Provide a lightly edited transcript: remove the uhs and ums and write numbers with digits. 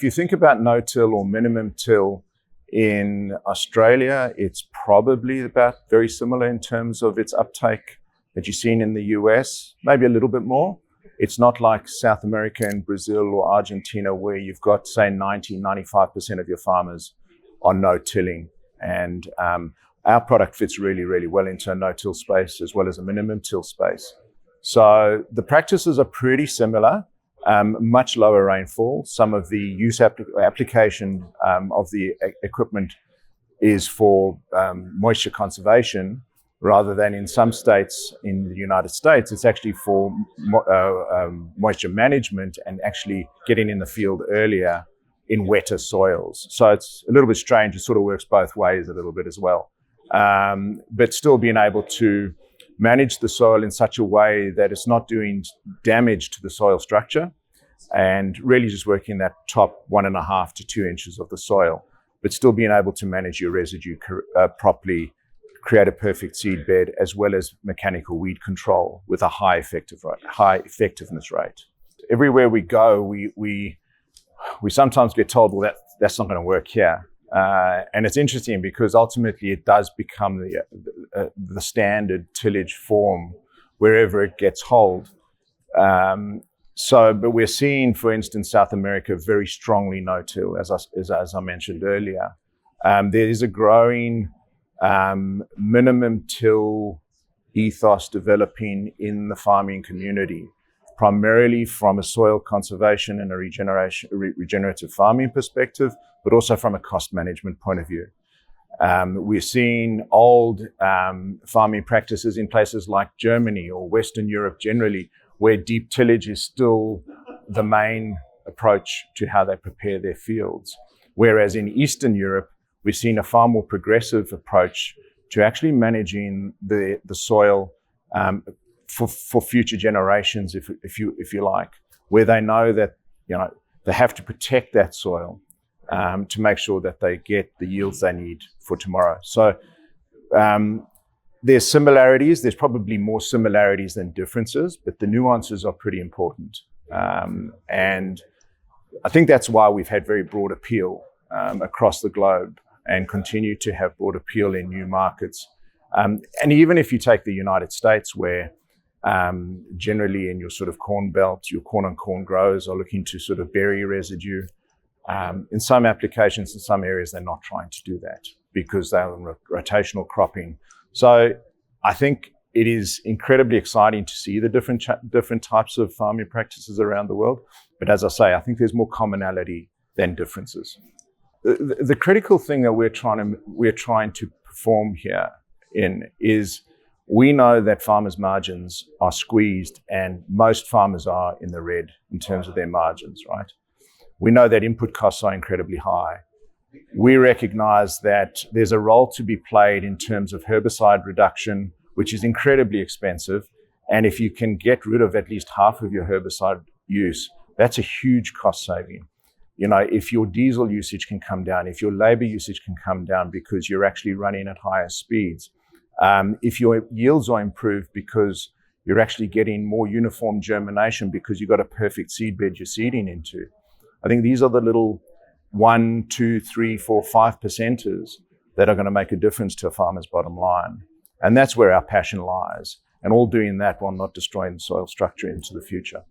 you think about no-till or minimum till in Australia, it's probably about very similar in terms of its uptake that you've seen in the US, maybe a little bit more. It's not like South America and Brazil or Argentina where you've got, say, 95% of your farmers are no-tilling. And our product fits really, really well into a no-till space as well as a minimum till space. So the practices are pretty similar, much lower rainfall. Some of the use application of the equipment is for moisture conservation, rather than in some states in the United States, it's actually for moisture management and actually getting in the field earlier in wetter soils. So it's a little bit strange. It sort of works both ways a little bit as well. But still being able to manage the soil in such a way that it's not doing damage to the soil structure, and really just working that top 1.5 to 2 inches of the soil, but still being able to manage your residue properly, create a perfect seed bed, as well as mechanical weed control with a high effectiveness rate. Everywhere we go, we sometimes get told, well, that's not going to work here. And it's interesting because ultimately it does become the standard tillage form wherever it gets hold. But we're seeing, for instance, South America very strongly no-till, as I mentioned earlier. There is a growing minimum till ethos developing in the farming community, primarily from a soil conservation and a regenerative farming perspective, but also from a cost management point of view. We're seeing old farming practices in places like Germany or Western Europe generally, where deep tillage is still the main approach to how they prepare their fields. Whereas in Eastern Europe, we've seen a far more progressive approach to actually managing the soil for future generations, if you like, where they know that they have to protect that soil to make sure that they get the yields they need for tomorrow. So there's similarities. There's probably more similarities than differences, but the nuances are pretty important. And I think that's why we've had very broad appeal across the globe and continue to have broad appeal in new markets. And even if you take the United States, where generally in your sort of corn belt, your corn on corn growers are looking to sort of bury residue. In some applications, in some areas, they're not trying to do that because they're on rotational cropping. So I think it is incredibly exciting to see the different types of farming practices around the world. But as I say, I think there's more commonality than differences. The critical thing that we're trying to perform here is we know that farmers' margins are squeezed, and most farmers are in the red in terms of their margins, right? We know that input costs are incredibly high. We recognize that there's a role to be played in terms of herbicide reduction, which is incredibly expensive. And if you can get rid of at least half of your herbicide use, that's a huge cost saving. If your diesel usage can come down, if your labor usage can come down because you're actually running at higher speeds, if your yields are improved because you're actually getting more uniform germination because you've got a perfect seed bed you're seeding into. I think these are the little 1, 2, 3, 4, 5% that are going to make a difference to a farmer's bottom line. And that's where our passion lies. And all doing that while not destroying the soil structure into the future.